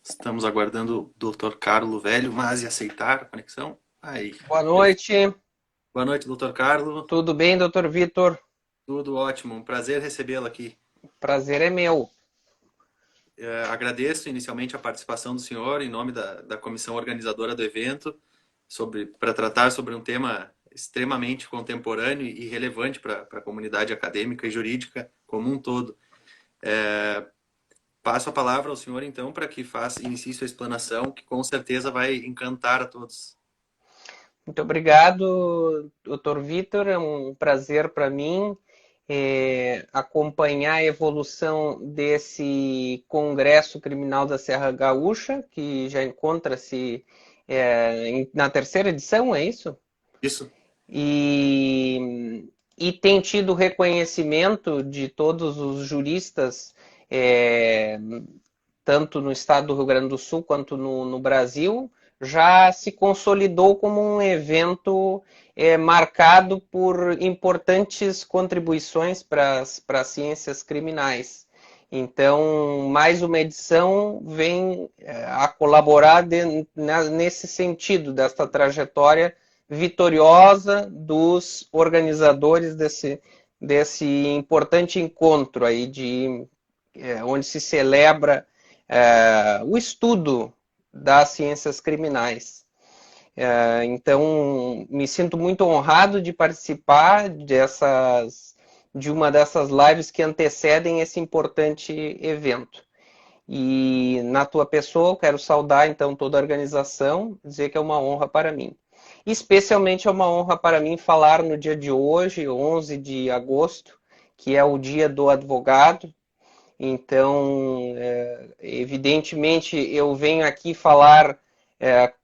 Estamos aguardando o Dr. Carlo Velho, mas e aceitar a conexão? Aí, Boa perfeito. noite, Boa noite, Dr. Carlo. tudo bem, doutor Vitor? Tudo ótimo, um prazer recebê-lo aqui. Prazer é meu. Agradeço inicialmente a participação do senhor em nome da comissão organizadora do evento, para tratar sobre um tema extremamente contemporâneo e relevante para a comunidade acadêmica e jurídica como um todo. Passo a palavra ao senhor, então, para que inicie sua explanação, que com certeza vai encantar a todos. Muito obrigado, doutor Vitor. É um prazer para mim acompanhar a evolução desse Congresso Criminal da Serra Gaúcha, que já encontra-se na terceira edição, é isso? Isso. E tem tido reconhecimento de todos os juristas, é, tanto no estado do Rio Grande do Sul quanto no Brasil, já se consolidou como um evento marcado por importantes contribuições para as ciências criminais. Então, mais uma edição vem a colaborar nesse sentido, desta trajetória vitoriosa dos organizadores desse importante encontro aí onde se celebra o estudo das ciências criminais. Então, me sinto muito honrado de participar de uma dessas lives que antecedem esse importante evento. E na tua pessoa, eu quero saudar então toda a organização, dizer que é uma honra para mim. Especialmente é uma honra para mim falar no dia de hoje, 11 de agosto, que é o Dia do Advogado. Então, evidentemente, eu venho aqui falar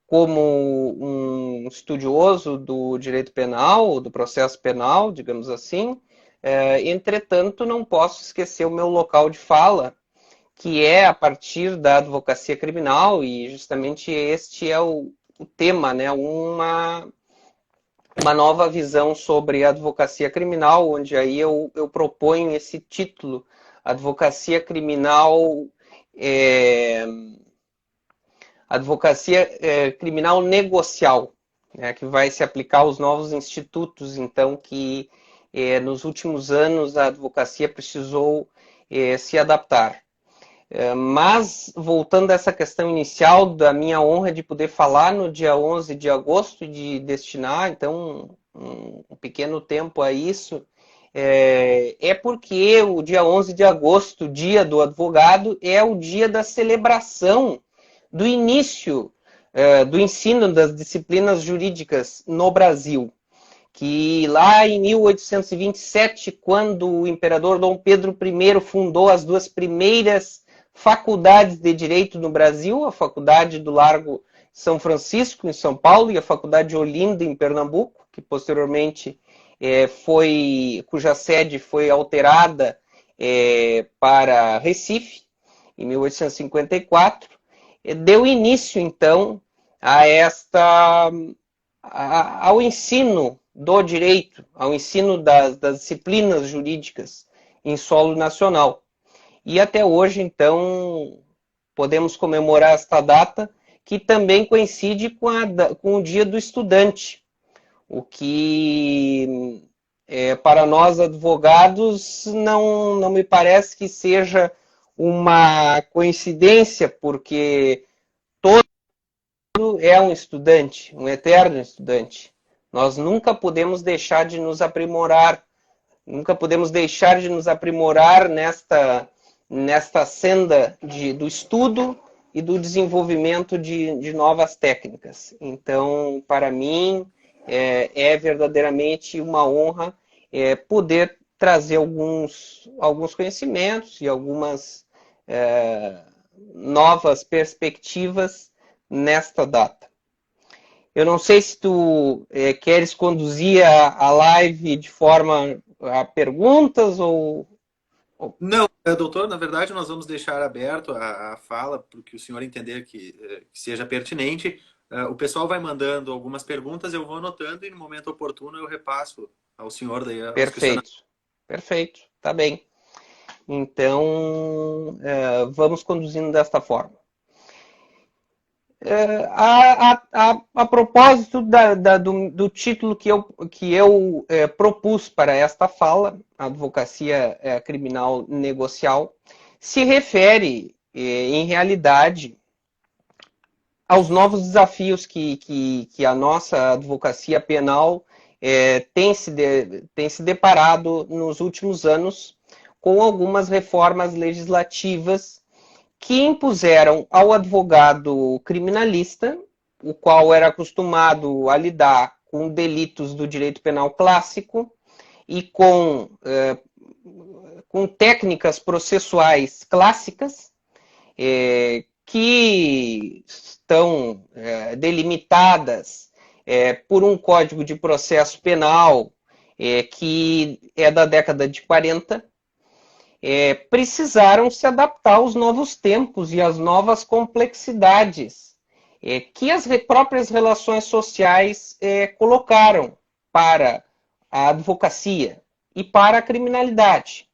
como um estudioso do direito penal, do processo penal, digamos assim. Entretanto, não posso esquecer o meu local de fala, que é a partir da advocacia criminal, e justamente este é o tema, né? Uma nova visão sobre a advocacia criminal, onde aí eu proponho esse título, Advocacia Criminal, é, Criminal Negocial, né, que vai se aplicar aos novos institutos, então, que nos últimos anos a advocacia precisou se adaptar. Mas, voltando a essa questão inicial da minha honra de poder falar no dia 11 de agosto, de destinar, então, um pequeno tempo a isso, porque o dia 11 de agosto, dia do advogado, é o dia da celebração do início do ensino das disciplinas jurídicas no Brasil, que lá em 1827, quando o imperador Dom Pedro I fundou as duas primeiras faculdades de direito no Brasil, a Faculdade do Largo São Francisco, em São Paulo, e a Faculdade de Olinda, em Pernambuco, que posteriormente cuja sede foi alterada para Recife, em 1854, deu início, então, a ao ensino do direito, ao ensino das disciplinas jurídicas em solo nacional. E até hoje, então, podemos comemorar esta data, que também coincide com o Dia do Estudante, o que, para nós advogados, não me parece que seja uma coincidência, porque é um estudante, um eterno estudante. Nós nunca podemos deixar de nos aprimorar, nunca podemos deixar de nos aprimorar nesta senda do estudo e do desenvolvimento de novas técnicas. Então, para mim, verdadeiramente uma honra poder trazer alguns conhecimentos e algumas novas perspectivas nesta data. Eu não sei se tu queres conduzir a live de forma a perguntas ou... Não, doutor, na verdade nós vamos deixar aberto a fala para o que o senhor entender que seja pertinente. O pessoal vai mandando algumas perguntas, eu vou anotando e no momento oportuno eu repasso ao senhor daí os questionamentos. Perfeito, perfeito, tá bem. Então, vamos conduzindo desta forma. A propósito do título que eu propus para esta fala, Advocacia Criminal Negocial, se refere, em realidade, aos novos desafios que a nossa advocacia penal tem se deparado nos últimos anos com algumas reformas legislativas que impuseram ao advogado criminalista, o qual era acostumado a lidar com delitos do direito penal clássico e com técnicas processuais clássicas, que estão delimitadas por um Código de Processo Penal que é da década de 40, precisaram se adaptar aos novos tempos e às novas complexidades que as próprias relações sociais colocaram para a advocacia e para a criminalidade.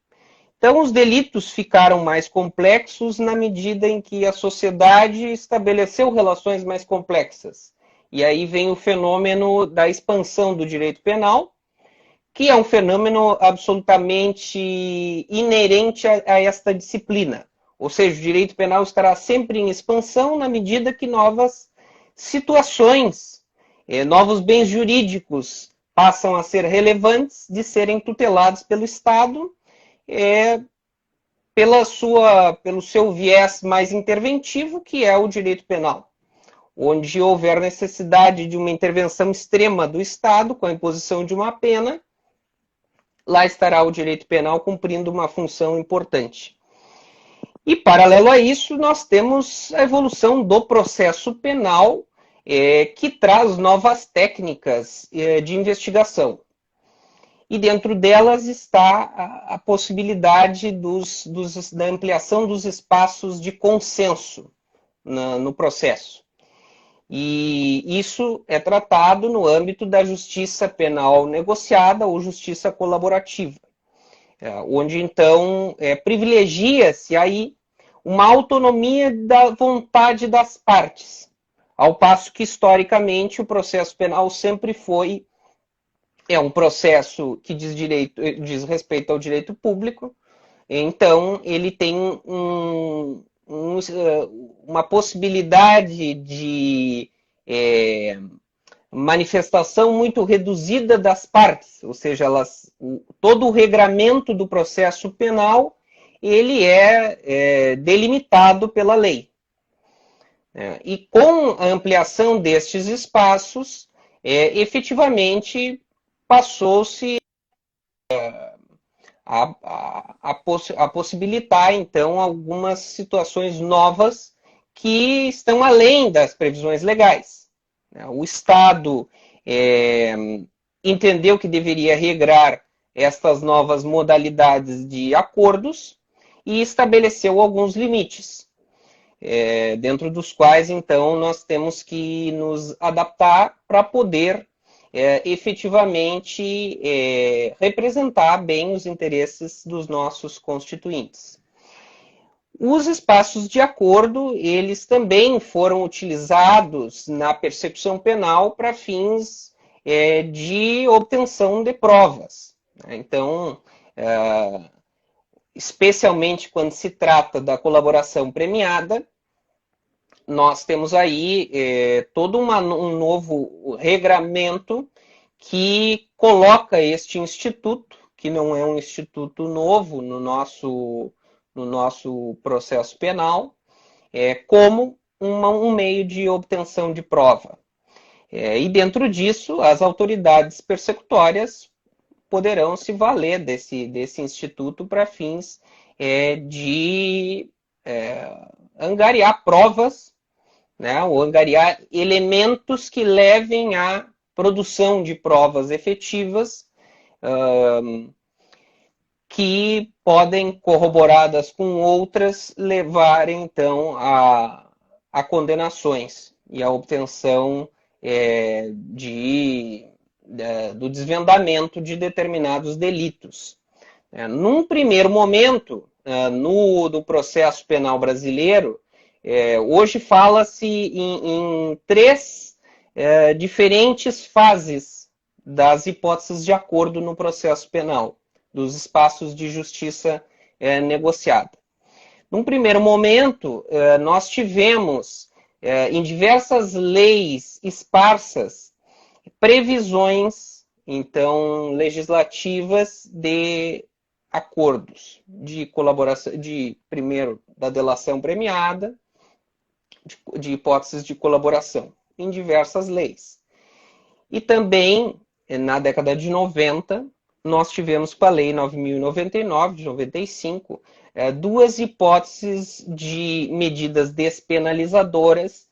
Então, os delitos ficaram mais complexos na medida em que a sociedade estabeleceu relações mais complexas. E aí vem o fenômeno da expansão do direito penal, que é um fenômeno absolutamente inerente a esta disciplina. Ou seja, o direito penal estará sempre em expansão na medida que novas situações, novos bens jurídicos passam a ser relevantes de serem tutelados pelo Estado, pelo seu viés mais interventivo, que é o direito penal, onde houver necessidade de uma intervenção extrema do Estado com a imposição de uma pena, lá estará o direito penal cumprindo uma função importante. E, paralelo a isso, nós temos a evolução do processo penal, que traz novas técnicas de investigação. E dentro delas está a possibilidade da ampliação dos espaços de consenso no processo. E isso é tratado no âmbito da justiça penal negociada ou justiça colaborativa, onde então privilegia-se aí uma autonomia da vontade das partes, ao passo que historicamente o processo penal sempre foi um processo que diz respeito ao direito público, então ele tem uma possibilidade de manifestação muito reduzida das partes, ou seja, todo o regramento do processo penal ele é delimitado pela lei. E com a ampliação destes espaços, efetivamente passou-se a possibilitar, então, algumas situações novas que estão além das previsões legais. O Estado entendeu que deveria regrar estas novas modalidades de acordos e estabeleceu alguns limites, dentro dos quais, então, nós temos que nos adaptar para poder efetivamente representar bem os interesses dos nossos constituintes. Os espaços de acordo, eles também foram utilizados na persecução penal para fins de obtenção de provas. Então, especialmente quando se trata da colaboração premiada, nós temos aí todo um novo regramento que coloca este instituto, que não é um instituto novo no nosso processo penal, como um meio de obtenção de prova. E dentro disso, as autoridades persecutórias poderão se valer desse instituto para fins de angariar provas, né, ou angariar elementos que levem à produção de provas efetivas, que podem, corroboradas com outras, levar, então, a condenações e a obtenção do desvendamento de determinados delitos. Num primeiro momento, no processo penal brasileiro, Hoje fala-se em três diferentes fases das hipóteses de acordo no processo penal, dos espaços de justiça negociada. Num primeiro momento, nós tivemos, em diversas leis esparsas, previsões, então, legislativas de acordos de colaboração, primeiro, da delação premiada, de hipóteses de colaboração, em diversas leis. E também, na década de 90, nós tivemos com a Lei 9.099, de 95, duas hipóteses de medidas despenalizadoras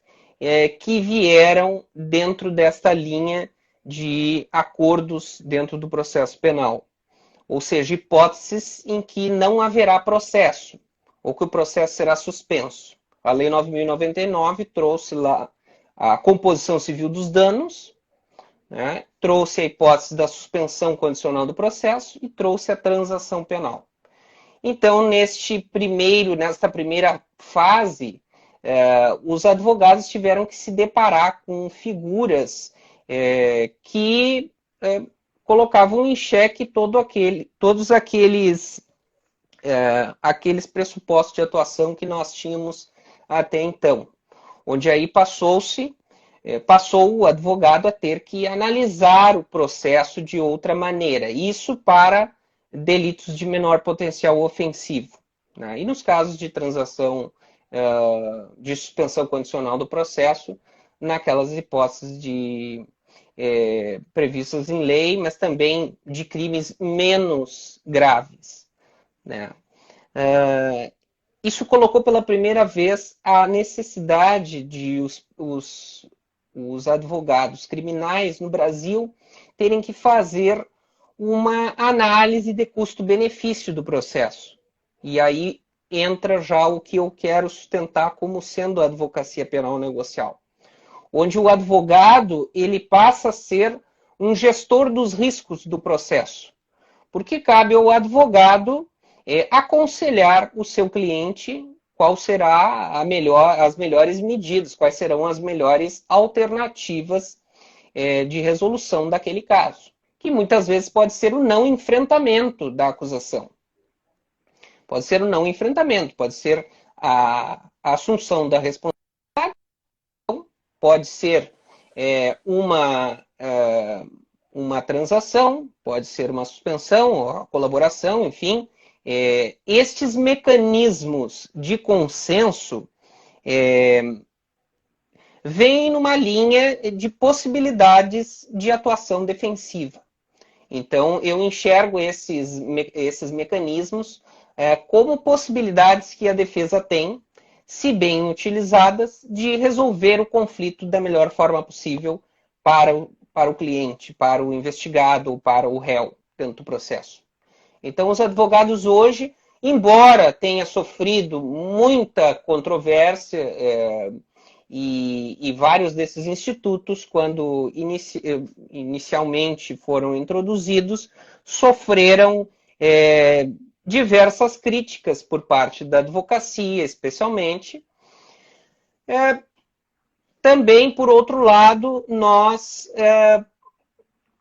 que vieram dentro desta linha de acordos dentro do processo penal. Ou seja, hipóteses em que não haverá processo, ou que o processo será suspenso. A Lei 9.099 trouxe lá a composição civil dos danos, né? Trouxe a hipótese da suspensão condicional do processo e trouxe a transação penal. Então, nesta primeira fase, os advogados tiveram que se deparar com figuras que colocavam em xeque todos aqueles pressupostos de atuação que nós tínhamos até então, onde aí passou o advogado a ter que analisar o processo de outra maneira. Isso para delitos de menor potencial ofensivo, né? E nos casos de transação de suspensão condicional do processo, naquelas hipóteses previstas em lei, mas também de crimes menos graves, né? Isso colocou pela primeira vez a necessidade de os advogados criminais no Brasil terem que fazer uma análise de custo-benefício do processo. E aí entra já o que eu quero sustentar como sendo a advocacia penal negocial, onde o advogado ele passa a ser um gestor dos riscos do processo, porque cabe ao advogado aconselhar o seu cliente qual será as melhores medidas, quais serão as melhores alternativas de resolução daquele caso, que muitas vezes pode ser o não enfrentamento da acusação. Pode ser o não enfrentamento, pode ser a assunção da responsabilidade, pode ser uma transação, pode ser uma suspensão, a colaboração, enfim. Estes mecanismos de consenso vêm numa linha de possibilidades de atuação defensiva. Então, eu enxergo esses mecanismos como possibilidades que a defesa tem, se bem utilizadas, de resolver o conflito da melhor forma possível para o cliente, para o investigado ou para o réu dentro do processo. Então, os advogados hoje, embora tenha sofrido muita controvérsia e vários desses institutos, quando inicialmente foram introduzidos, sofreram diversas críticas por parte da advocacia, especialmente. Também, por outro lado, nós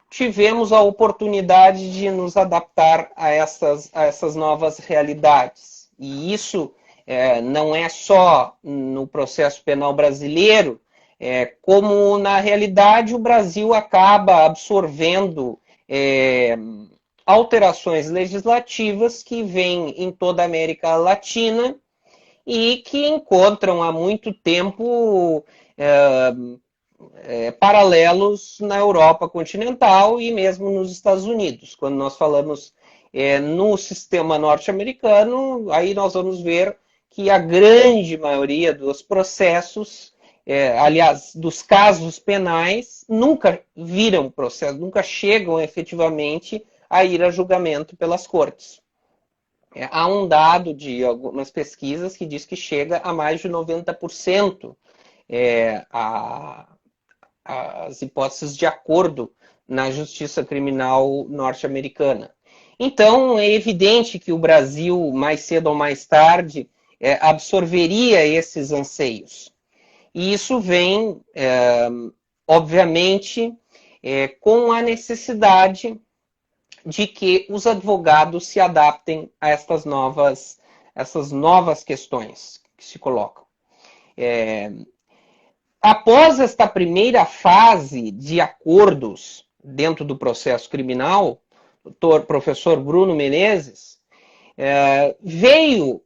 tivemos a oportunidade de nos adaptar a essas novas realidades. E isso não é só no processo penal brasileiro, como na realidade o Brasil acaba absorvendo alterações legislativas que vêm em toda a América Latina e que encontram há muito tempo paralelos na Europa continental e mesmo nos Estados Unidos. Quando nós falamos no sistema norte-americano, aí nós vamos ver que a grande maioria dos processos, aliás, dos casos penais, nunca viram processo, nunca chegam efetivamente a ir a julgamento pelas cortes. Há um dado de algumas pesquisas que diz que chega a mais de 90% as hipóteses de acordo na justiça criminal norte-americana. Então, é evidente que o Brasil, mais cedo ou mais tarde, absorveria esses anseios. E isso vem, obviamente, com a necessidade de que os advogados se adaptem a essas novas questões que se colocam. Após esta primeira fase de acordos dentro do processo criminal, o professor Bruno Menezes veio,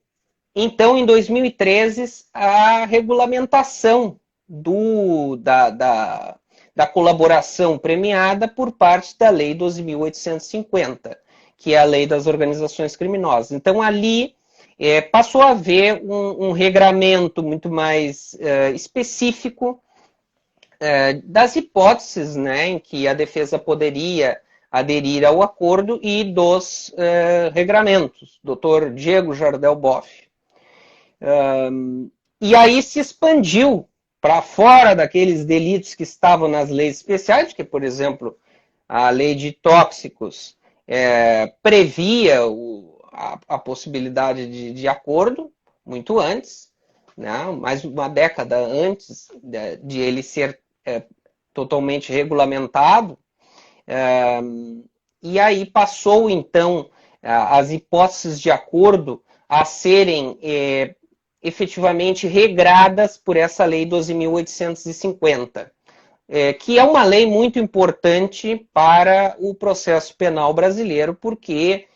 então, em 2013, a regulamentação da colaboração premiada por parte da Lei 12.850, que é a Lei das Organizações Criminosas. Então, ali passou a haver um regramento muito mais específico das hipóteses, né, em que a defesa poderia aderir ao acordo e dos regramentos. Dr. Diego Jardel Boff. E aí se expandiu para fora daqueles delitos que estavam nas leis especiais, que, por exemplo, a lei de tóxicos previa a possibilidade de acordo muito antes, né? Mais uma década antes de ele ser totalmente regulamentado. E aí passou, então, as hipóteses de acordo a serem efetivamente regradas por essa Lei 12.850, que é uma lei muito importante para o processo penal brasileiro, porque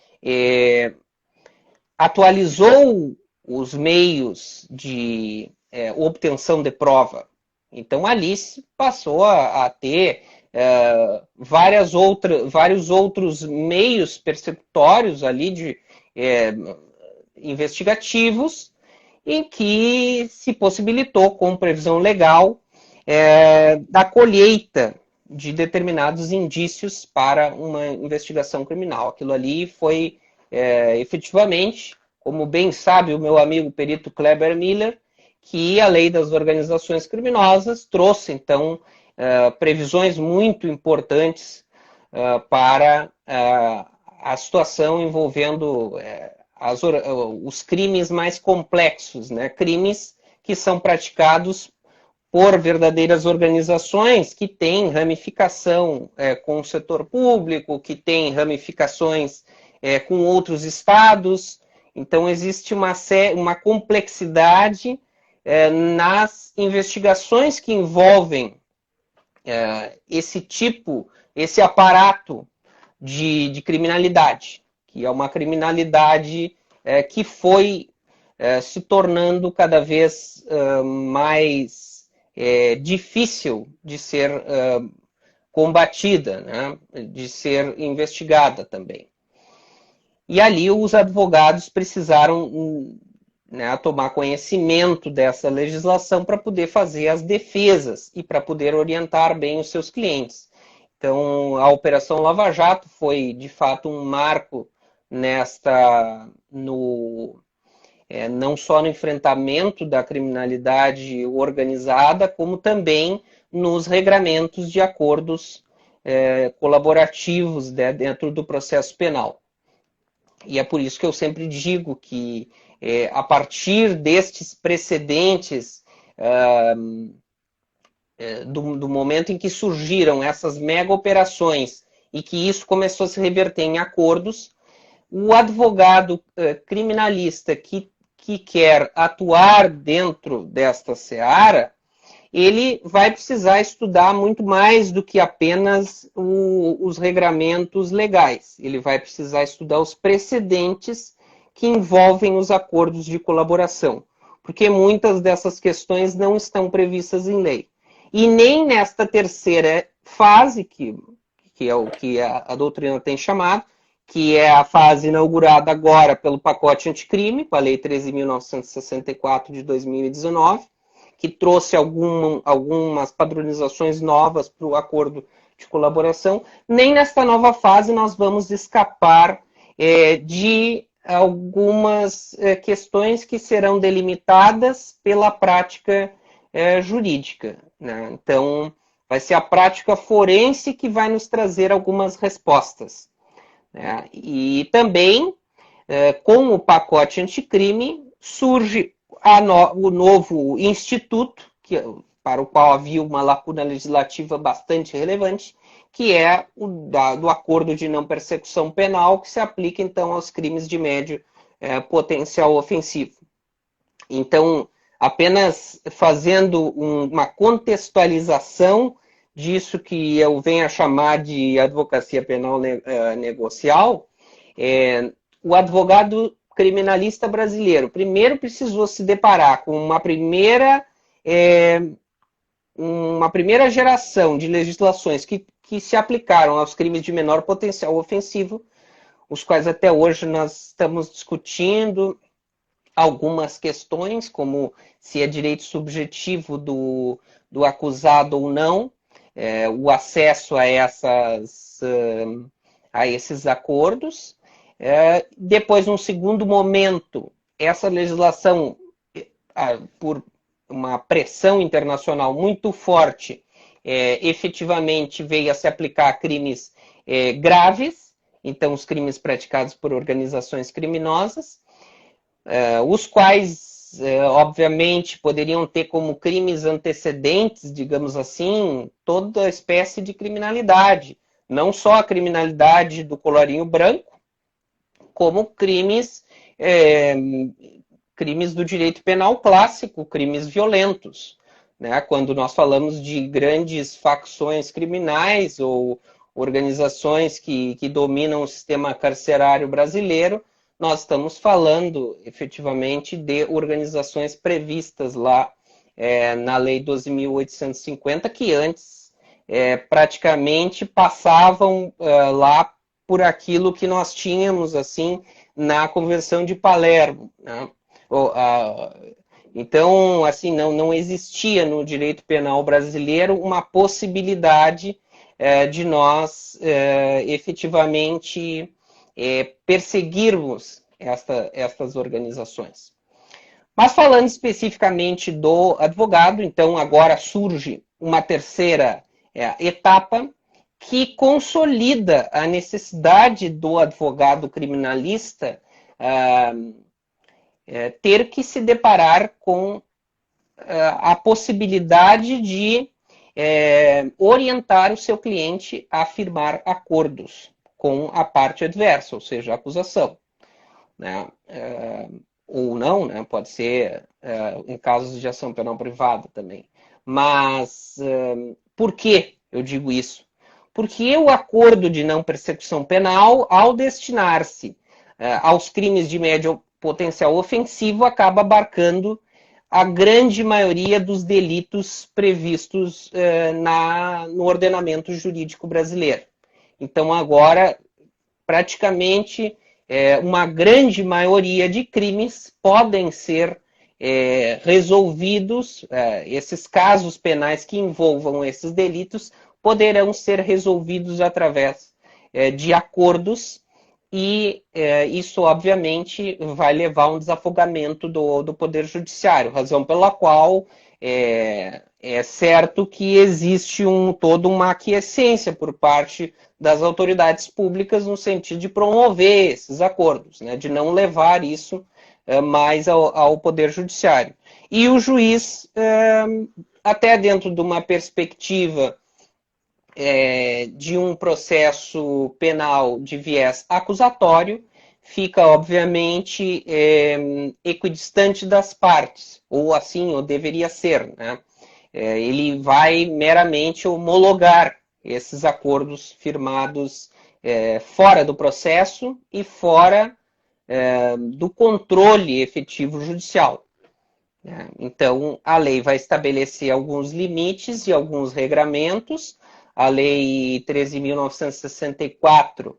atualizou os meios de obtenção de prova. Então, ali se passou a ter vários outros meios perceptórios ali investigativos, em que se possibilitou, com previsão legal, da colheita de determinados indícios para uma investigação criminal. Aquilo ali foi, efetivamente, como bem sabe o meu amigo perito Kleber Miller, que a Lei das Organizações Criminosas trouxe, então, previsões muito importantes para a situação envolvendo os crimes mais complexos, né? Crimes que são praticados por verdadeiras organizações que têm ramificação com o setor público, que têm ramificações com outros estados. Então, existe uma complexidade nas investigações que envolvem esse aparato de criminalidade, que é uma criminalidade que foi se tornando cada vez mais difícil de ser combatida, né? De ser investigada também. E ali os advogados precisaram tomar conhecimento dessa legislação para poder fazer as defesas e para poder orientar bem os seus clientes. Então, a Operação Lava Jato foi, de fato, um marco não só no enfrentamento da criminalidade organizada, como também nos regramentos de acordos colaborativos dentro do processo penal. E é por isso que eu sempre digo que, a partir destes precedentes, do momento em que surgiram essas mega operações e que isso começou a se reverter em acordos, o advogado criminalista que quer atuar dentro desta seara, ele vai precisar estudar muito mais do que apenas os regramentos legais. Ele vai precisar estudar os precedentes que envolvem os acordos de colaboração, porque muitas dessas questões não estão previstas em lei. E nem nesta terceira fase, que é o que a doutrina tem chamado, que é a fase inaugurada agora pelo pacote anticrime, com a Lei 13.964 de 2019, que trouxe algumas padronizações novas para o acordo de colaboração. Nem nesta nova fase nós vamos escapar de algumas questões que serão delimitadas pela prática jurídica, né? Então, vai ser a prática forense que vai nos trazer algumas respostas, né? E também, com o pacote anticrime, surge o novo instituto, para o qual havia uma lacuna legislativa bastante relevante, que é do acordo de não persecução penal, que se aplica, então, aos crimes de médio potencial ofensivo. Então, apenas fazendo uma contextualização disso que eu venho a chamar de advocacia penal negocial, o advogado criminalista brasileiro primeiro precisou se deparar com uma primeira geração de legislações que se aplicaram aos crimes de menor potencial ofensivo, os quais até hoje nós estamos discutindo algumas questões, como se é direito subjetivo do acusado ou não, o acesso a esses acordos. Depois, num segundo momento, essa legislação, por uma pressão internacional muito forte, efetivamente veio a se aplicar a crimes graves, então os crimes praticados por organizações criminosas, os quais, obviamente, poderiam ter como crimes antecedentes, digamos assim, toda espécie de criminalidade, não só a criminalidade do colarinho branco, como crimes do direito penal clássico, crimes violentos. Né? Quando nós falamos de grandes facções criminais ou organizações que dominam o sistema carcerário brasileiro, nós estamos falando efetivamente de organizações previstas lá na Lei 12.850, que antes praticamente passavam lá por aquilo que nós tínhamos assim na Convenção de Palermo. Né? Então, assim, não existia no direito penal brasileiro uma possibilidade de nós efetivamente perseguirmos estas organizações. Mas falando especificamente do advogado, então agora surge uma terceira etapa que consolida a necessidade do advogado criminalista ter que se deparar com a possibilidade de orientar o seu cliente a firmar acordos com a parte adversa, ou seja, a acusação. Né? Ou não, né? Pode ser em casos de ação penal privada também. Mas por que eu digo isso? Porque o acordo de não persecução penal, ao destinar-se aos crimes de médio potencial ofensivo, acaba abarcando a grande maioria dos delitos previstos no ordenamento jurídico brasileiro. Então, agora, praticamente, uma grande maioria de crimes podem ser resolvidos, esses casos penais que envolvam esses delitos poderão ser resolvidos através de acordos e isso, obviamente, vai levar a um desafogamento do Poder Judiciário, razão pela qual é certo que existe toda uma aquiescência por parte das autoridades públicas no sentido de promover esses acordos, né, de não levar isso mais ao Poder Judiciário. E o juiz, até dentro de uma perspectiva de um processo penal de viés acusatório, fica, obviamente, equidistante das partes, ou assim, ou deveria ser. Né? Ele vai meramente homologar esses acordos firmados fora do processo e fora do controle efetivo judicial. Né? Então, a lei vai estabelecer alguns limites e alguns regramentos. A Lei 13.964,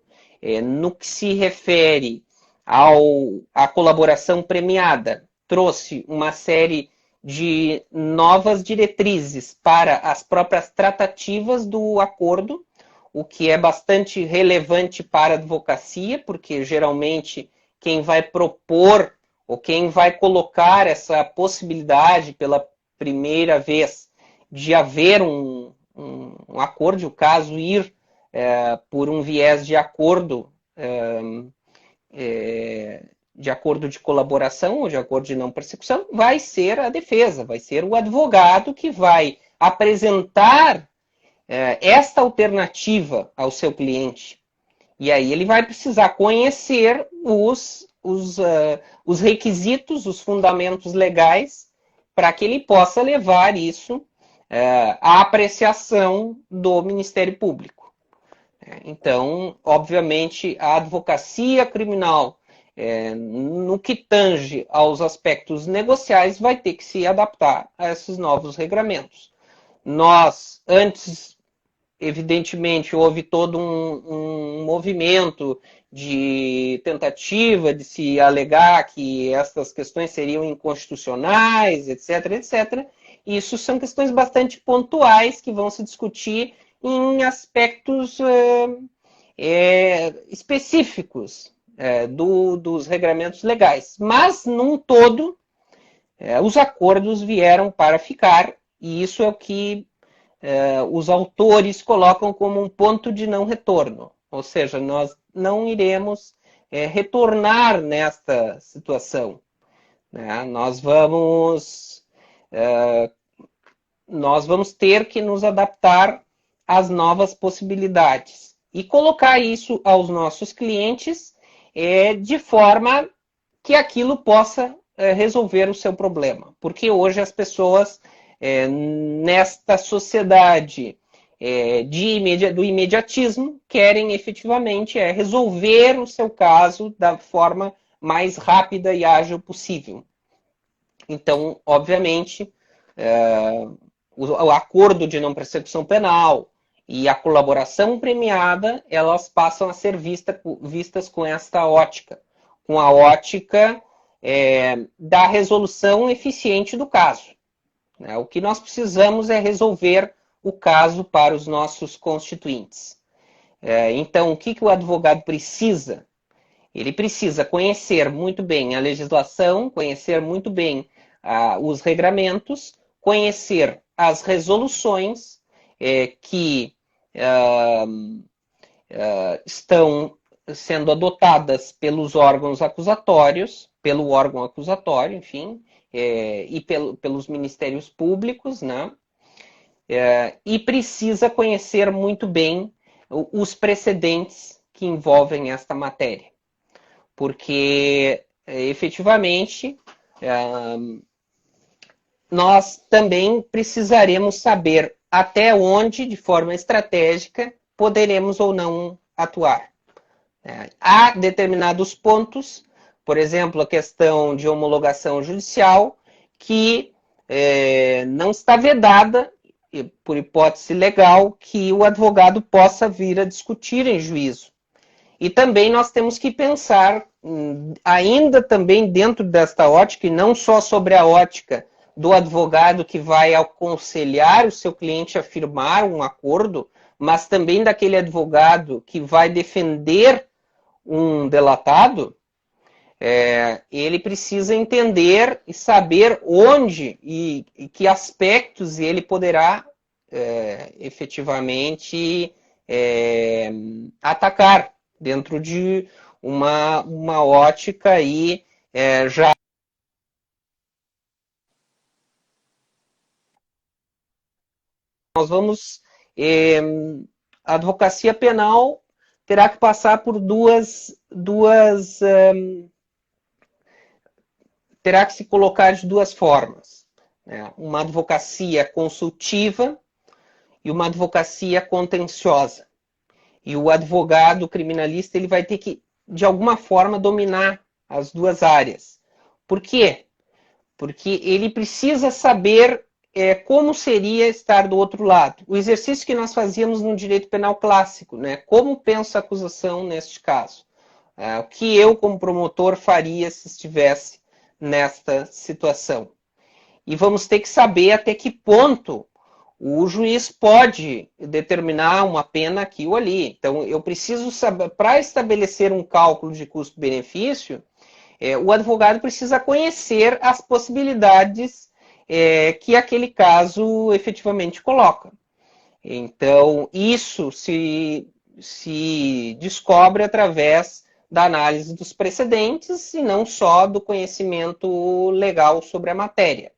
no que se refere à colaboração premiada, trouxe uma série de novas diretrizes para as próprias tratativas do acordo, o que é bastante relevante para a advocacia, porque geralmente quem vai propor ou quem vai colocar essa possibilidade pela primeira vez de haver um acordo, o caso ir por um viés de acordo de acordo de colaboração ou de acordo de não persecução, vai ser a defesa, vai ser o advogado que vai apresentar esta alternativa ao seu cliente. E aí ele vai precisar conhecer os requisitos, os fundamentos legais, para que ele possa levar isso à apreciação do Ministério Público. Então, obviamente, a advocacia criminal, no que tange aos aspectos negociais, vai ter que se adaptar a esses novos regramentos. Nós, antes, evidentemente, houve todo um movimento de tentativa de se alegar que essas questões seriam inconstitucionais, etc., etc. Isso são questões bastante pontuais que vão se discutir em aspectos específicos dos regramentos legais. Mas, num todo, os acordos vieram para ficar, e isso é o que os autores colocam como um ponto de não retorno. Ou seja, nós não iremos retornar nesta situação. Né? Nós vamos ter que nos adaptar às novas possibilidades e colocar isso aos nossos clientes de forma que aquilo possa resolver o seu problema. Porque hoje as pessoas, nesta sociedade do imediatismo, querem efetivamente resolver o seu caso da forma mais rápida e ágil possível. Então, obviamente, o acordo de não persecução penal e a colaboração premiada, elas passam a ser vistas com esta ótica, com a ótica da resolução eficiente do caso. O que nós precisamos é resolver o caso para os nossos constituintes. Então, o que o advogado precisa? Ele precisa conhecer muito bem a legislação, conhecer muito bem os regramentos, conhecer as resoluções que estão sendo adotadas pelos órgãos acusatórios, pelo órgão acusatório, enfim, e pelos ministérios públicos, né? E precisa conhecer muito bem os precedentes que envolvem esta matéria. Porque, efetivamente, nós também precisaremos saber até onde, de forma estratégica, poderemos ou não atuar. Há determinados pontos, por exemplo, a questão de homologação judicial, que não está vedada, por hipótese legal, que o advogado possa vir a discutir em juízo. E também nós temos que pensar, ainda também dentro desta ótica, e não só sobre a ótica do advogado que vai aconselhar o seu cliente a firmar um acordo, mas também daquele advogado que vai defender um delatado, ele precisa entender e saber onde e que aspectos ele poderá efetivamente atacar dentro de uma ótica aí já. Nós vamos. A advocacia penal terá que passar por terá que se colocar de duas formas. Né? Uma advocacia consultiva e uma advocacia contenciosa. E o advogado criminalista ele vai ter que, de alguma forma, dominar as duas áreas. Por quê? Porque ele precisa saber como seria estar do outro lado. O exercício que nós fazíamos no direito penal clássico, né? Como pensa a acusação neste caso? O que eu, como promotor, faria se estivesse nesta situação? E vamos ter que saber até que ponto o juiz pode determinar uma pena aqui ou ali. Então, eu preciso saber, para estabelecer um cálculo de custo-benefício, o advogado precisa conhecer as possibilidades que aquele caso efetivamente coloca. Então, isso se descobre através da análise dos precedentes e não só do conhecimento legal sobre a matéria.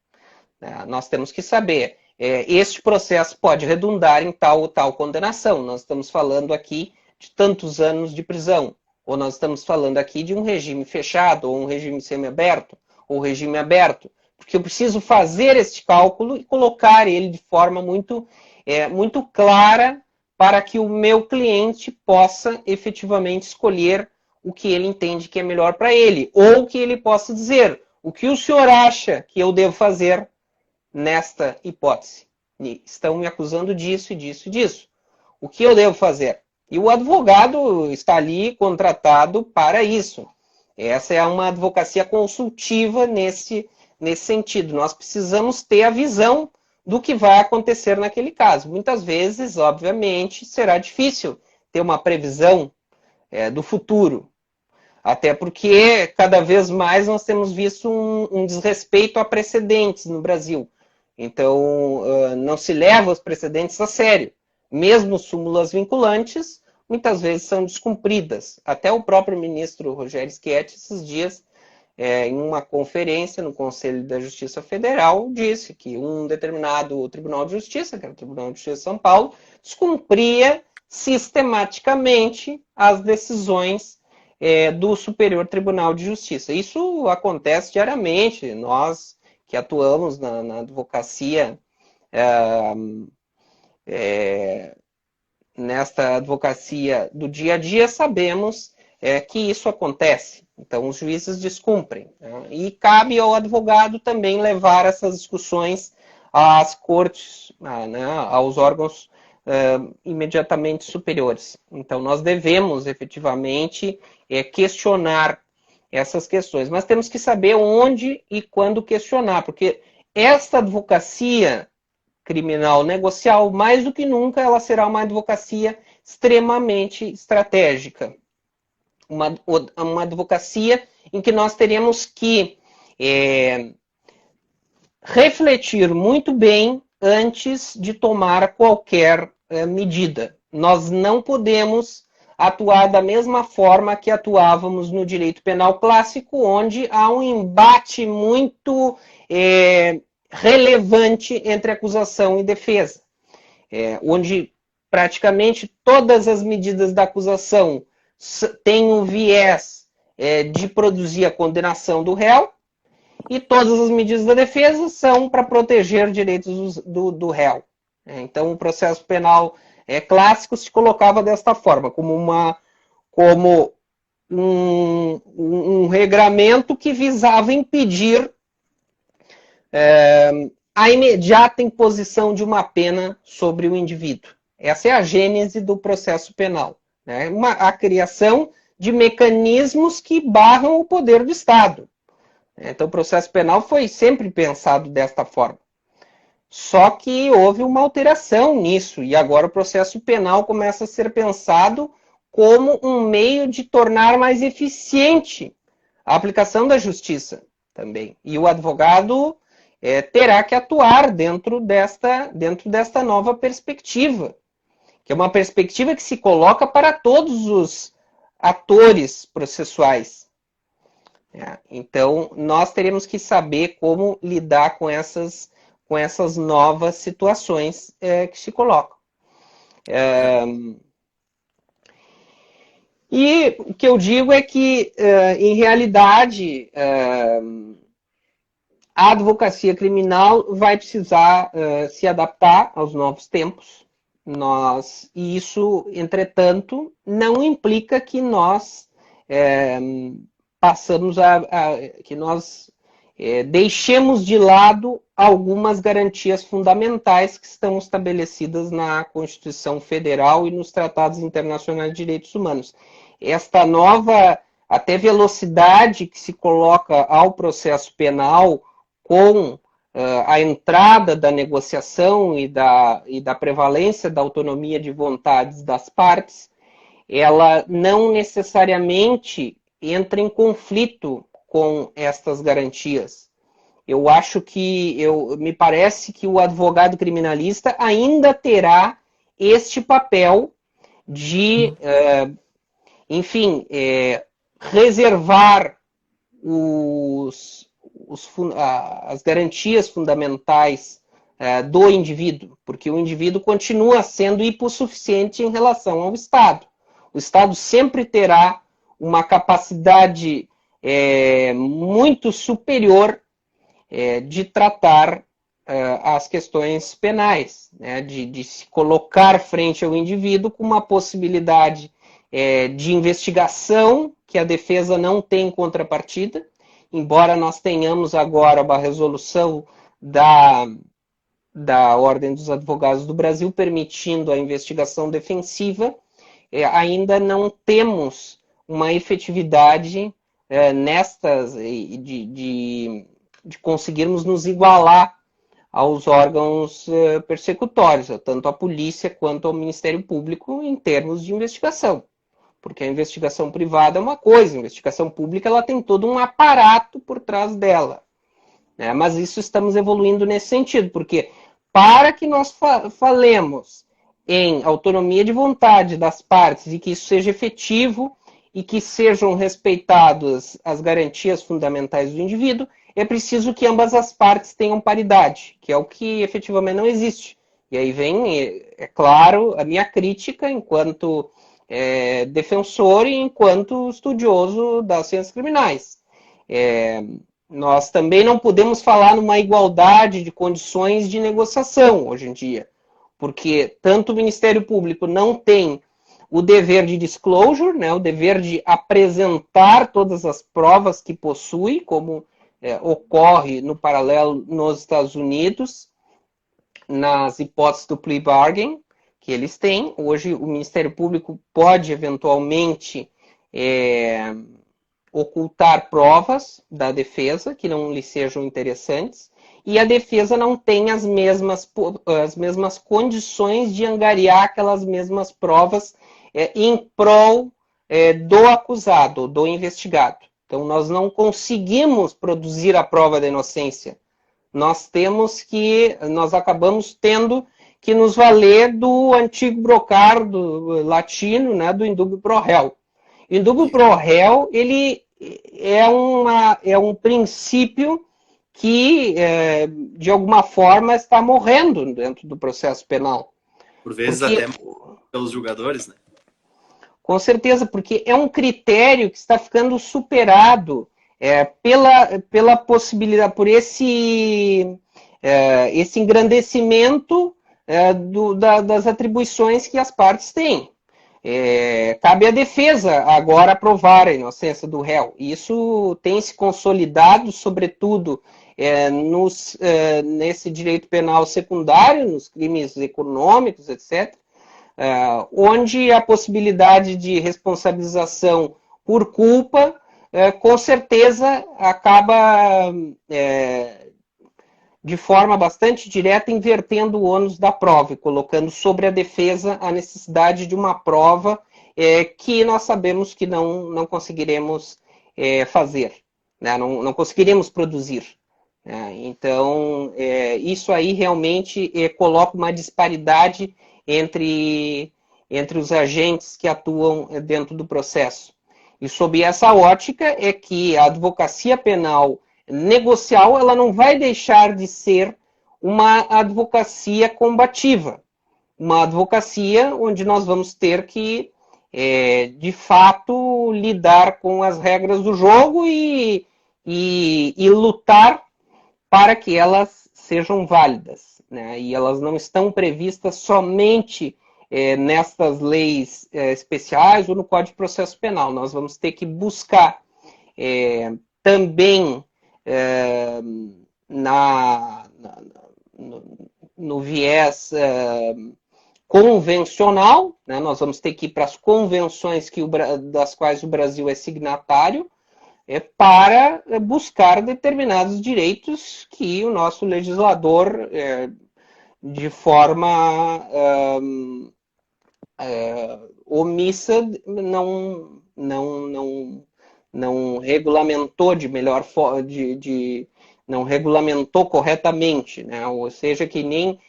Nós temos que saber, este processo pode redundar em tal ou tal condenação. Nós estamos falando aqui de tantos anos de prisão, ou nós estamos falando aqui de um regime fechado, ou um regime semiaberto, ou regime aberto, porque eu preciso fazer este cálculo e colocar ele de forma muito clara para que o meu cliente possa efetivamente escolher o que ele entende que é melhor para ele, ou que ele possa dizer, o que o senhor acha que eu devo fazer nesta hipótese? Estão me acusando disso, e disso e disso. O que eu devo fazer? E o advogado está ali contratado para isso. Essa é uma advocacia consultiva nesse sentido. Nós precisamos ter a visão do que vai acontecer naquele caso. Muitas vezes, obviamente, será difícil ter uma previsão do futuro. Até porque, cada vez mais, nós temos visto um desrespeito a precedentes no Brasil. Então, não se leva os precedentes a sério. Mesmo súmulas vinculantes, muitas vezes são descumpridas. Até o próprio ministro Rogério Schietti, esses dias, em uma conferência no Conselho da Justiça Federal, disse que um determinado Tribunal de Justiça, que era o Tribunal de Justiça de São Paulo, descumpria sistematicamente as decisões do Superior Tribunal de Justiça. Isso acontece diariamente. Nós que atuamos na advocacia, nesta advocacia do dia a dia, sabemos que isso acontece. Então, os juízes descumprem. E cabe ao advogado também levar essas discussões às cortes, aos órgãos imediatamente superiores. Então, nós devemos, efetivamente, questionar essas questões. Mas temos que saber onde e quando questionar, porque esta advocacia criminal negocial, mais do que nunca, ela será uma advocacia extremamente estratégica. Uma advocacia em que nós teremos que refletir muito bem antes de tomar qualquer medida. Nós não podemos atuar da mesma forma que atuávamos no direito penal clássico, onde há um embate muito relevante entre acusação e defesa, onde praticamente todas as medidas da acusação têm o viés de produzir a condenação do réu, e todas as medidas da defesa são para proteger direitos do réu. Então, o processo penal clássico se colocava desta forma, como um regramento que visava impedir a imediata imposição de uma pena sobre o indivíduo. Essa é a gênese do processo penal. A criação de mecanismos que barram o poder do Estado. Então, o processo penal foi sempre pensado desta forma. Só que houve uma alteração nisso, e agora o processo penal começa a ser pensado como um meio de tornar mais eficiente a aplicação da justiça também. E o advogado terá que atuar dentro desta nova perspectiva, que é uma perspectiva que se coloca para todos os atores processuais. Então, nós teremos que saber como lidar com essas novas situações que se colocam. E o que eu digo é que, em realidade, a advocacia criminal vai precisar se adaptar aos novos tempos. E isso, entretanto, não implica que nós que nós deixemos de lado algumas garantias fundamentais que estão estabelecidas na Constituição Federal e nos tratados internacionais de direitos humanos. Esta nova, até velocidade que se coloca ao processo penal com a entrada da negociação e da prevalência da autonomia de vontades das partes, ela não necessariamente entra em conflito com estas garantias. Me parece que o advogado criminalista ainda terá este papel de, reservar as garantias fundamentais do indivíduo, porque o indivíduo continua sendo hipossuficiente em relação ao Estado. O Estado sempre terá uma capacidade muito superior de tratar as questões penais, né? De se colocar frente ao indivíduo com uma possibilidade de investigação que a defesa não tem contrapartida, embora nós tenhamos agora uma resolução da Ordem dos Advogados do Brasil permitindo a investigação defensiva, ainda não temos uma efetividade de conseguirmos nos igualar aos órgãos persecutórios, tanto à polícia quanto ao Ministério Público, em termos de investigação. Porque a investigação privada é uma coisa, a investigação pública ela tem todo um aparato por trás dela. Né? Mas isso estamos evoluindo nesse sentido, porque para que nós falemos em autonomia de vontade das partes e que isso seja efetivo e que sejam respeitadas as garantias fundamentais do indivíduo, é preciso que ambas as partes tenham paridade, que é o que efetivamente não existe. E aí vem, é claro, a minha crítica enquanto defensor e enquanto estudioso das ciências criminais. Nós também não podemos falar numa igualdade de condições de negociação hoje em dia, porque tanto o Ministério Público não tem o dever de disclosure, né, o dever de apresentar todas as provas que possui, como ocorre no paralelo nos Estados Unidos, nas hipóteses do plea bargain que eles têm. Hoje o Ministério Público pode eventualmente ocultar provas da defesa que não lhe sejam interessantes, e a defesa não tem as mesmas condições de angariar aquelas mesmas provas em prol do acusado, do investigado. Então, nós não conseguimos produzir a prova da inocência. Nós acabamos tendo que nos valer do antigo brocardo latino, né, do indubio pro réu. O indubio pro réu, ele é um princípio que, de alguma forma, está morrendo dentro do processo penal. Por vezes até pelos julgadores, né? Com certeza, porque é um critério que está ficando superado pela possibilidade, por esse engrandecimento das atribuições que as partes têm. Cabe à defesa agora provar a inocência do réu. Isso tem se consolidado, sobretudo, nesse direito penal secundário, nos crimes econômicos, etc., onde a possibilidade de responsabilização por culpa, com certeza, acaba, de forma bastante direta, invertendo o ônus da prova e colocando sobre a defesa a necessidade de uma prova que nós sabemos que não conseguiremos fazer, né? Não conseguiremos produzir. Então, isso aí realmente coloca uma disparidade entre os agentes que atuam dentro do processo. E sob essa ótica é que a advocacia penal negocial ela não vai deixar de ser uma advocacia combativa. Uma advocacia onde nós vamos ter que, de fato, lidar com as regras do jogo e lutar para que elas sejam válidas, né? E elas não estão previstas somente nestas leis especiais ou no Código de Processo Penal. Nós vamos ter que buscar também no viés convencional, né? Nós vamos ter que ir para as convenções das quais o Brasil é signatário, para buscar determinados direitos que o nosso legislador, de forma omissa, não regulamentou não regulamentou corretamente, né? Ou seja, que nem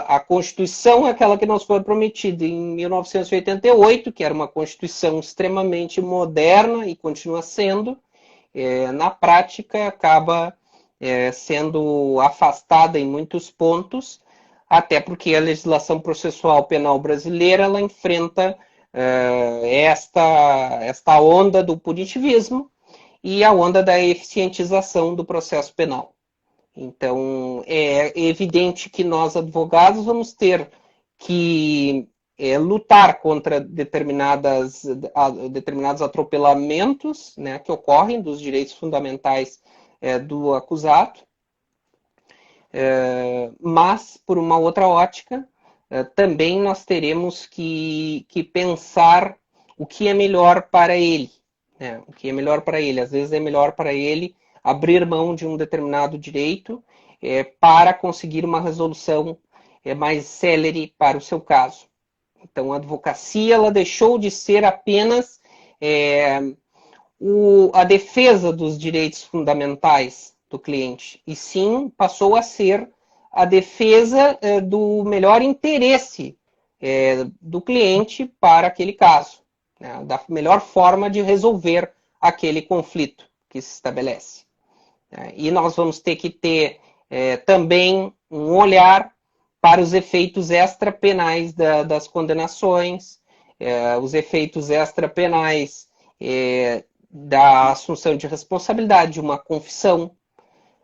A Constituição é aquela que nos foi prometida em 1988, que era uma Constituição extremamente moderna e continua sendo. Na prática, acaba sendo afastada em muitos pontos, até porque a legislação processual penal brasileira ela enfrenta esta onda do punitivismo e a onda da eficientização do processo penal. Então, é evidente que nós, advogados, vamos ter que lutar contra determinados atropelamentos, né, que ocorrem dos direitos fundamentais do acusado, mas, por uma outra ótica, também nós teremos que pensar o que é melhor para ele. Né? O que é melhor para ele. Às vezes é melhor para ele abrir mão de um determinado direito para conseguir uma resolução mais célere para o seu caso. Então, a advocacia ela deixou de ser apenas a defesa dos direitos fundamentais do cliente, e sim passou a ser a defesa do melhor interesse do cliente para aquele caso, né? Da melhor forma de resolver aquele conflito que se estabelece. E nós vamos ter que ter também um olhar para os efeitos extrapenais das condenações, os efeitos extrapenais da assunção de responsabilidade de uma confissão,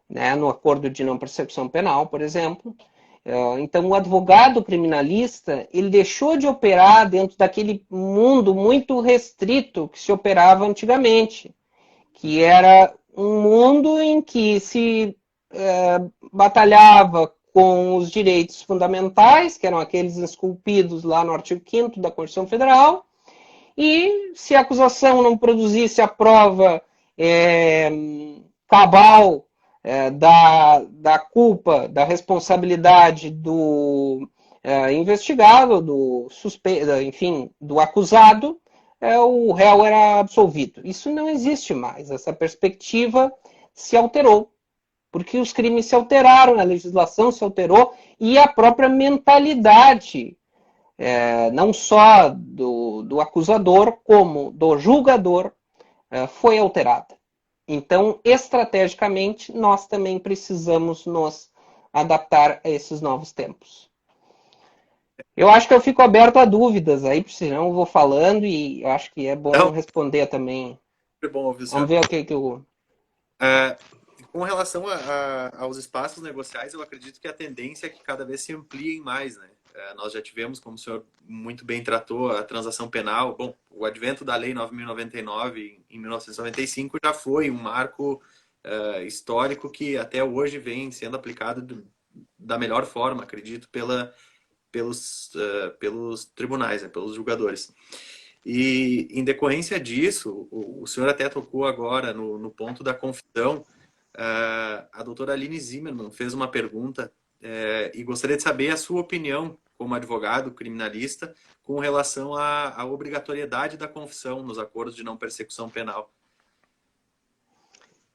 né, no acordo de não persecução penal, por exemplo. Então, o advogado criminalista ele deixou de operar dentro daquele mundo muito restrito que se operava antigamente, que era um mundo em que se batalhava com os direitos fundamentais, que eram aqueles esculpidos lá no artigo 5º da Constituição Federal, e se a acusação não produzisse a prova cabal da culpa, da responsabilidade do investigado, do suspeito, enfim, do acusado, o réu era absolvido. Isso não existe mais. Essa perspectiva se alterou, porque os crimes se alteraram, a legislação se alterou e a própria mentalidade, não só do acusador, como do julgador, foi alterada. Então, estrategicamente, nós também precisamos nos adaptar a esses novos tempos. Eu acho que eu fico aberto a dúvidas aí, senão eu vou falando e eu acho que é bom responder também. Sempre bom ouvir o senhor. Vamos ver o que eu... Com relação aos espaços negociais, eu acredito que a tendência é que cada vez se ampliem mais, né? Nós já tivemos, como o senhor muito bem tratou, a transação penal. Bom, o advento da Lei 9.099 em 1995 já foi um marco histórico que até hoje vem sendo aplicado da melhor forma, acredito, pelos tribunais, né, pelos julgadores. E, em decorrência disso, o senhor até tocou agora no ponto da confissão. A doutora Aline Zimmermann fez uma pergunta e gostaria de saber a sua opinião como advogado criminalista com relação à obrigatoriedade da confissão nos acordos de não persecução penal.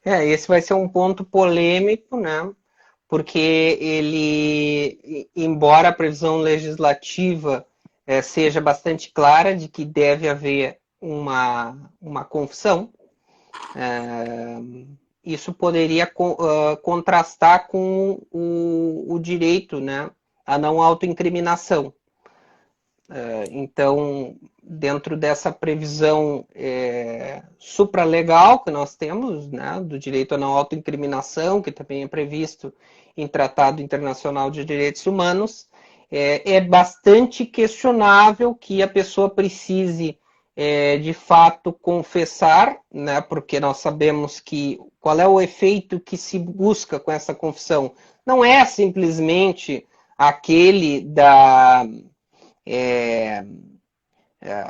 Esse vai ser um ponto polêmico, né? Porque ele, embora a previsão legislativa seja bastante clara de que deve haver uma confissão, isso poderia contrastar com o direito, né, à não autoincriminação. Então, dentro dessa previsão supralegal que nós temos, né, do direito à não autoincriminação, que também é previsto em Tratado Internacional de Direitos Humanos, é bastante questionável que a pessoa precise de fato confessar, né, porque nós sabemos que qual é o efeito que se busca com essa confissão. Não é simplesmente aquele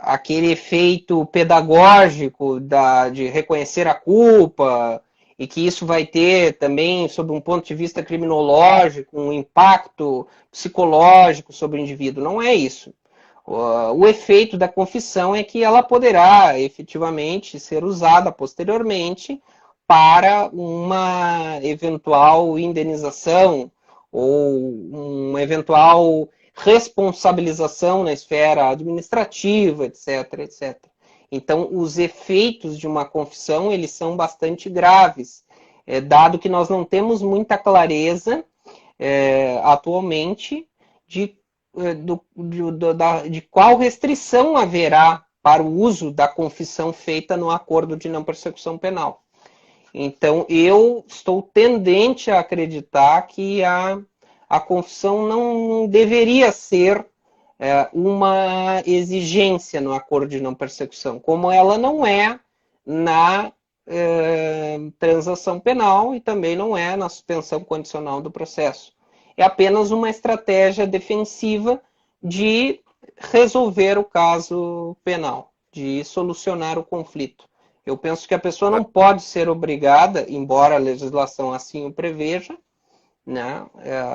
aquele efeito pedagógico de reconhecer a culpa e que isso vai ter também, sob um ponto de vista criminológico, um impacto psicológico sobre o indivíduo. Não é isso. O efeito da confissão é que ela poderá efetivamente ser usada posteriormente para uma eventual indenização ou uma eventual responsabilização na esfera administrativa, etc, etc. Então, os efeitos de uma confissão, eles são bastante graves, dado que nós não temos muita clareza atualmente de, de qual restrição haverá para o uso da confissão feita no acordo de não persecução penal. Então, eu estou tendente a acreditar que a confissão não deveria ser uma exigência no acordo de não persecução, como ela não é na transação penal e também não é na suspensão condicional do processo. É apenas uma estratégia defensiva de resolver o caso penal, de solucionar o conflito. Eu penso que a pessoa não pode ser obrigada, embora a legislação assim o preveja, né,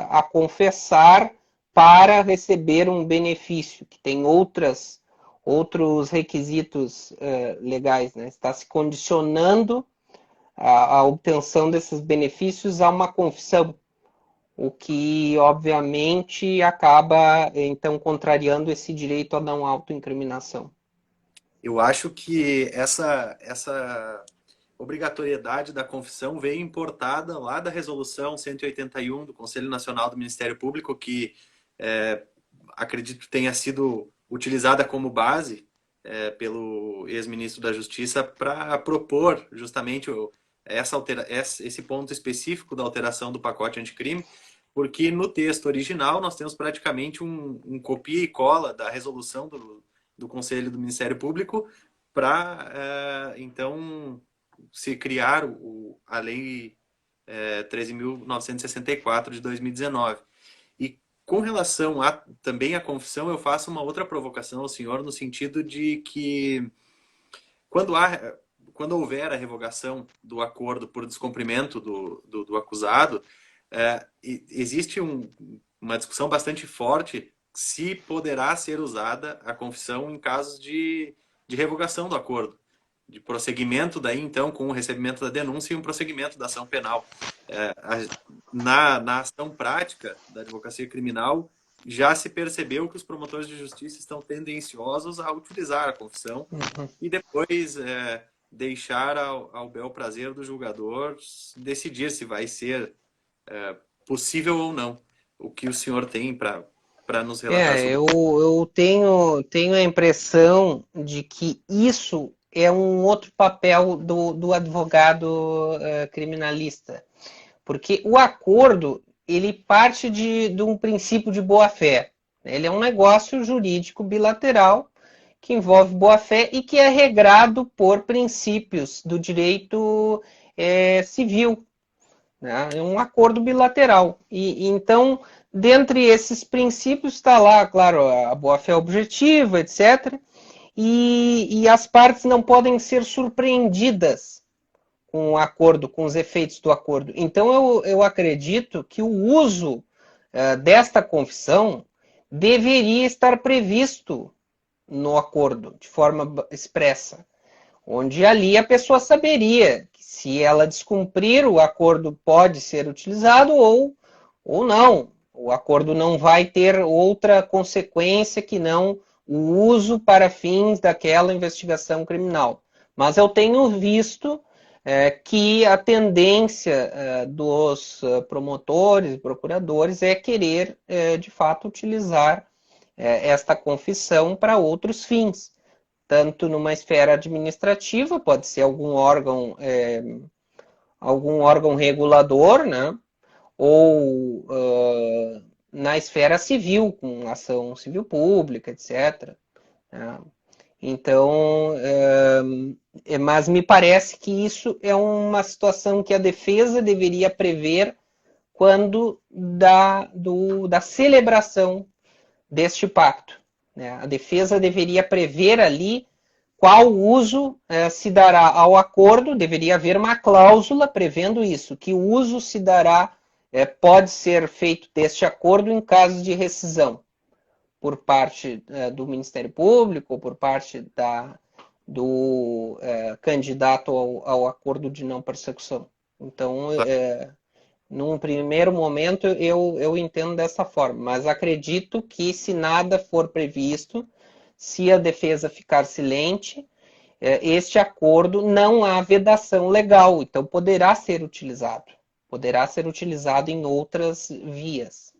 a confessar para receber um benefício, que tem outros requisitos legais. Né? Está se condicionando a obtenção desses benefícios a uma confissão, o que, obviamente, acaba, então, contrariando esse direito à não autoincriminação. Eu acho que essa obrigatoriedade da confissão veio importada lá da Resolução 181 do Conselho Nacional do Ministério Público, que acredito que tenha sido utilizada como base pelo ex-ministro da Justiça para propor justamente esse ponto específico da alteração do pacote anticrime, porque no texto original nós temos praticamente um copia e cola da resolução do Conselho do Ministério Público para, então, se criar a Lei 13.964 de 2019. E com relação também à confissão, eu faço uma outra provocação ao senhor, no sentido de que quando houver a revogação do acordo por descumprimento do acusado, existe uma discussão bastante forte se poderá ser usada a confissão em casos de revogação do acordo, de prosseguimento daí, então, com o recebimento da denúncia e um prosseguimento da ação penal. Na ação prática da advocacia criminal, já se percebeu que os promotores de justiça estão tendenciosos a utilizar a confissão e depois deixar ao bel prazer do julgador decidir se vai ser possível ou não. O que o senhor tem para nos relatar sobre isso? Eu tenho a impressão de que isso é um outro papel do advogado criminalista. Porque o acordo, ele parte de um princípio de boa-fé. Ele é um negócio jurídico bilateral que envolve boa-fé e que é regrado por princípios do direito civil. Né? É um acordo bilateral. Então, dentre esses princípios está lá, claro, a boa-fé objetiva, etc. E as partes não podem ser surpreendidas com o acordo, com os efeitos do acordo. Então, eu acredito que o uso desta confissão deveria estar previsto no acordo, de forma expressa, onde ali a pessoa saberia que se ela descumprir, o acordo pode ser utilizado ou não. O acordo não vai ter outra consequência que não o uso para fins daquela investigação criminal. Mas eu tenho visto que a tendência dos promotores e procuradores é querer, de fato, utilizar esta confissão para outros fins, tanto numa esfera administrativa, pode ser algum órgão regulador, né? Ou na esfera civil, com ação civil pública, etc. Né? Então, mas me parece que isso é uma situação que a defesa deveria prever quando da celebração deste pacto. Né? A defesa deveria prever ali qual uso se dará ao acordo, deveria haver uma cláusula prevendo isso, que o uso se dará, pode ser feito deste acordo em caso de rescisão por parte do Ministério Público ou por parte do candidato ao acordo de não persecução. Então, Num primeiro momento, eu entendo dessa forma, mas acredito que se nada for previsto, se a defesa ficar silente, este acordo não há vedação legal, então poderá ser utilizado. Poderá ser utilizado em outras vias.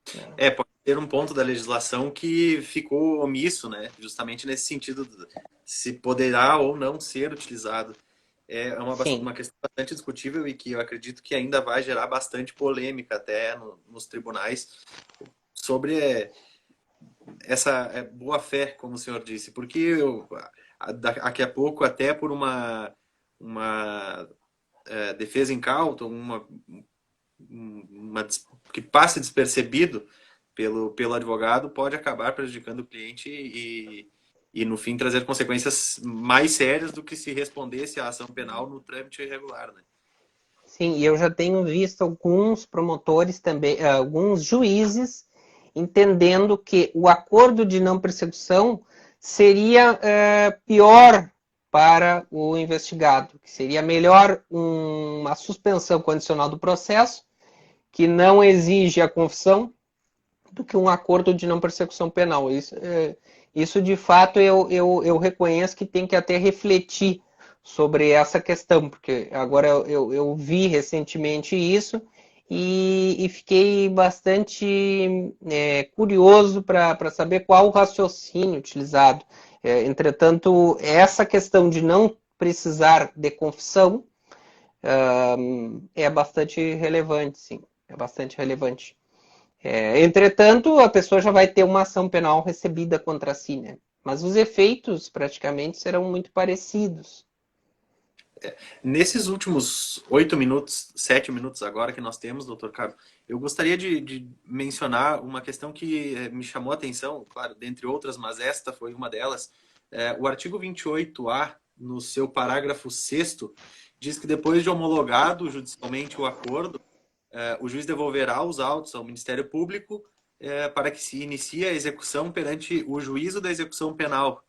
Pode ter um ponto da legislação que ficou omisso, né? Justamente nesse sentido, se poderá ou não ser utilizado. É Sim, uma questão bastante discutível e que eu acredito que ainda vai gerar bastante polêmica até nos tribunais sobre essa boa-fé, como o senhor disse, porque daqui a pouco, até por uma defesa incauta, que passe despercebido pelo advogado, pode acabar prejudicando o cliente e, no fim, trazer consequências mais sérias do que se respondesse à ação penal no trâmite irregular, né? sim, e eu já tenho visto alguns promotores também, alguns juízes entendendo que o acordo de não persecução seria pior para o investigado, que seria melhor uma suspensão condicional do processo, que não exige a confissão, do que um acordo de não persecução penal. Isso de fato, eu reconheço que tem que até refletir sobre essa questão, porque agora eu vi recentemente isso e fiquei bastante curioso para saber qual o raciocínio utilizado. Entretanto, essa questão de não precisar de confissão é bastante relevante, sim. É bastante relevante. Entretanto, a pessoa já vai ter uma ação penal recebida contra si, né? Mas os efeitos praticamente serão muito parecidos. Nesses últimos 8 minutos, 7 minutos agora que nós temos, doutor Cabo, eu gostaria de mencionar uma questão que me chamou a atenção, claro, dentre outras, mas esta foi uma delas. O artigo 28A, no seu parágrafo 6º, diz que depois de homologado judicialmente o acordo, o juiz devolverá os autos ao Ministério Público para que se inicie a execução perante o juízo da execução penal.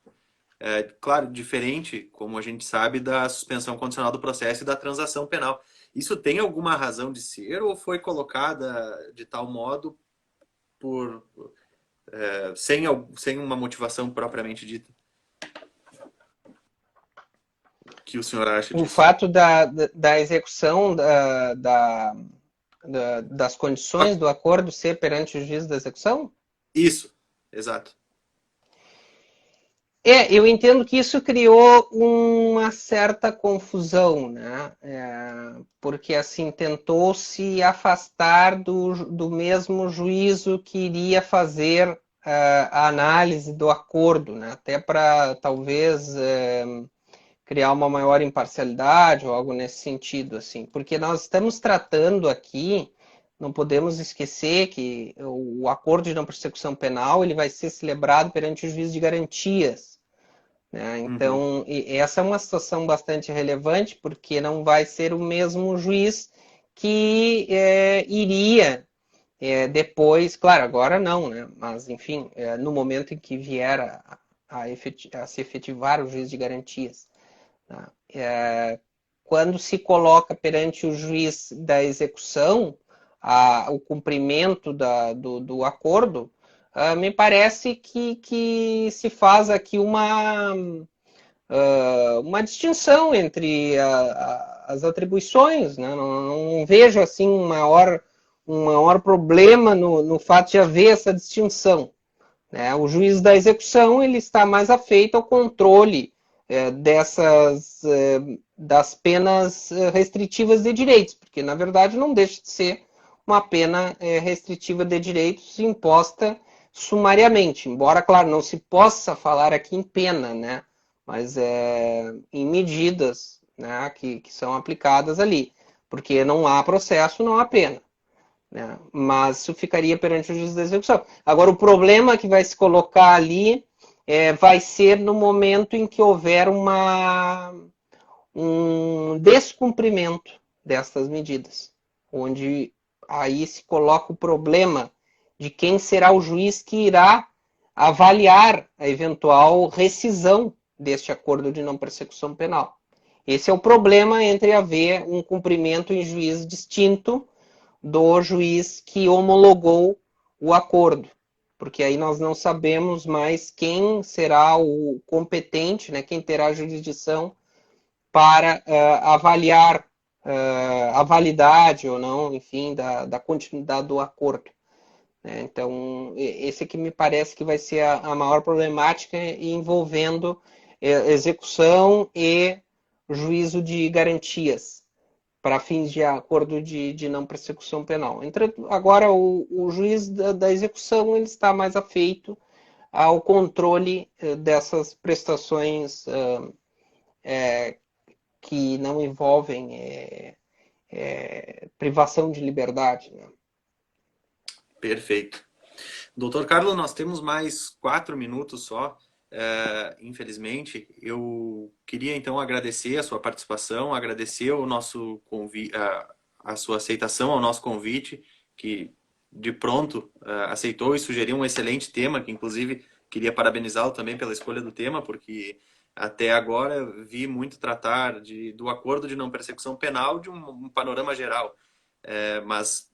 Claro, diferente, como a gente sabe, da suspensão condicional do processo e da transação penal. Isso tem alguma razão de ser ou foi colocada de tal modo por sem uma motivação propriamente dita? O que o senhor acha O disso? fato da execução das condições do acordo ser perante o juiz da execução? Isso, exato. Eu entendo que isso criou uma certa confusão, né? Porque assim tentou se afastar do mesmo juízo que iria fazer a análise do acordo, né? Até para talvez criar uma maior imparcialidade ou algo nesse sentido, assim. Porque nós estamos tratando aqui, não podemos esquecer que o acordo de não persecução penal ele vai ser celebrado perante o juiz de garantias. Né? Uhum. Então, essa é uma situação bastante relevante, porque não vai ser o mesmo juiz que iria depois, claro, agora não, né? Mas enfim, no momento em que vier a se efetivar o juiz de garantias. Tá? Quando se coloca perante o juiz da execução o cumprimento do acordo, me parece que se faz aqui uma distinção entre as atribuições. Né? Não vejo assim um maior problema no fato de haver essa distinção. Né? O juiz da execução ele está mais afeito ao controle das penas restritivas de direitos, porque na verdade não deixa de ser uma pena restritiva de direitos imposta sumariamente, embora, claro, não se possa falar aqui em pena, né? Mas em medidas, né, que são aplicadas ali, porque não há processo, não há pena. Né? Mas isso ficaria perante o juiz da execução. Agora, o problema que vai se colocar ali vai ser no momento em que houver um descumprimento dessas medidas, onde aí se coloca o problema de quem será o juiz que irá avaliar a eventual rescisão deste acordo de não persecução penal. Esse é o problema entre haver um cumprimento em juiz distinto do juiz que homologou o acordo, porque aí nós não sabemos mais quem será o competente, né, quem terá a jurisdição para avaliar a validade ou não, enfim, da continuidade do acordo. Né? Então, esse aqui me parece que vai ser a maior problemática envolvendo execução e juízo de garantias para fins de acordo de não persecução penal. Agora, o juiz da execução ele está mais afeito ao controle dessas prestações que não envolvem privação de liberdade. Né? Perfeito. Doutor Carlos, nós temos mais 4 minutos só. Infelizmente, eu queria então agradecer a sua participação, agradecer o nosso convite, a sua aceitação ao nosso convite, que de pronto aceitou e sugeriu um excelente tema, que inclusive queria parabenizá-lo também pela escolha do tema, porque até agora vi muito tratar do acordo de não persecução penal de um panorama geral, mas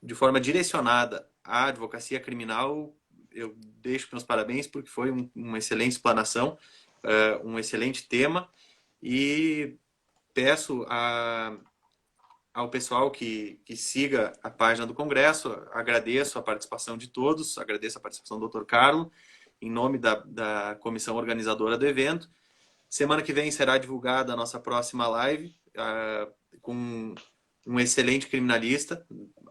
de forma direcionada à advocacia criminal, eu deixo meus parabéns porque foi uma excelente explanação, um excelente tema, e peço ao pessoal que siga a página do Congresso, agradeço a participação de todos, agradeço a participação do Dr. Carlos, em nome da comissão organizadora do evento. Semana que vem será divulgada a nossa próxima live, com um excelente criminalista,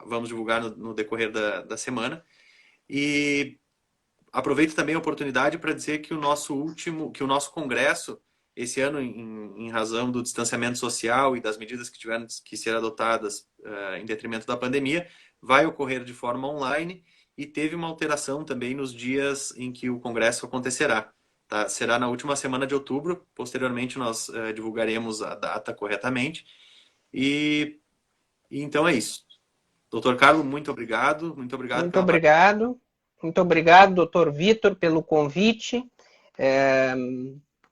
vamos divulgar no decorrer da semana. E aproveito também a oportunidade para dizer que o nosso congresso, esse ano, em razão do distanciamento social e das medidas que tiveram que ser adotadas em detrimento da pandemia, vai ocorrer de forma online e teve uma alteração também nos dias em que o congresso acontecerá. Tá? Será na última semana de outubro, posteriormente nós divulgaremos a data corretamente. E então é isso. Doutor Carlos, muito obrigado. Muito obrigado Muito pela obrigado. Muito obrigado, doutor Vitor, pelo convite. É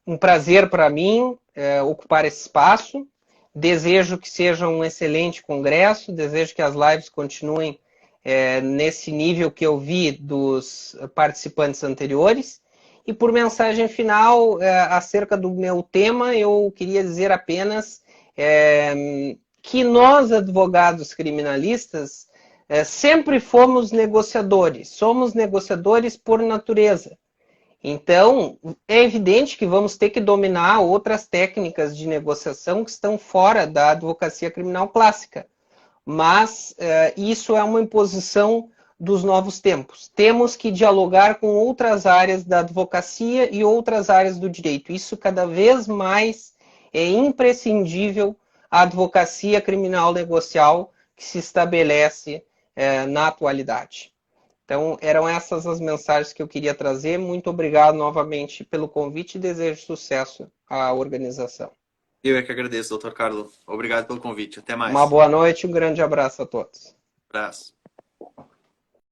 um prazer para mim ocupar esse espaço. Desejo que seja um excelente congresso, desejo que as lives continuem nesse nível que eu vi dos participantes anteriores. E por mensagem final, acerca do meu tema, eu queria dizer apenas que nós, advogados criminalistas, sempre fomos negociadores, somos negociadores por natureza. Então, é evidente que vamos ter que dominar outras técnicas de negociação que estão fora da advocacia criminal clássica. Mas isso é uma imposição dos novos tempos. Temos que dialogar com outras áreas da advocacia e outras áreas do direito. Isso cada vez mais é imprescindível à advocacia criminal negocial que se estabelece na atualidade. Então, eram essas as mensagens que eu queria trazer. Muito obrigado novamente pelo convite e desejo sucesso à organização. Eu é que agradeço, doutor Carlos. Obrigado pelo convite. Até Uma mais. boa noite e um grande abraço a todos. Abraço.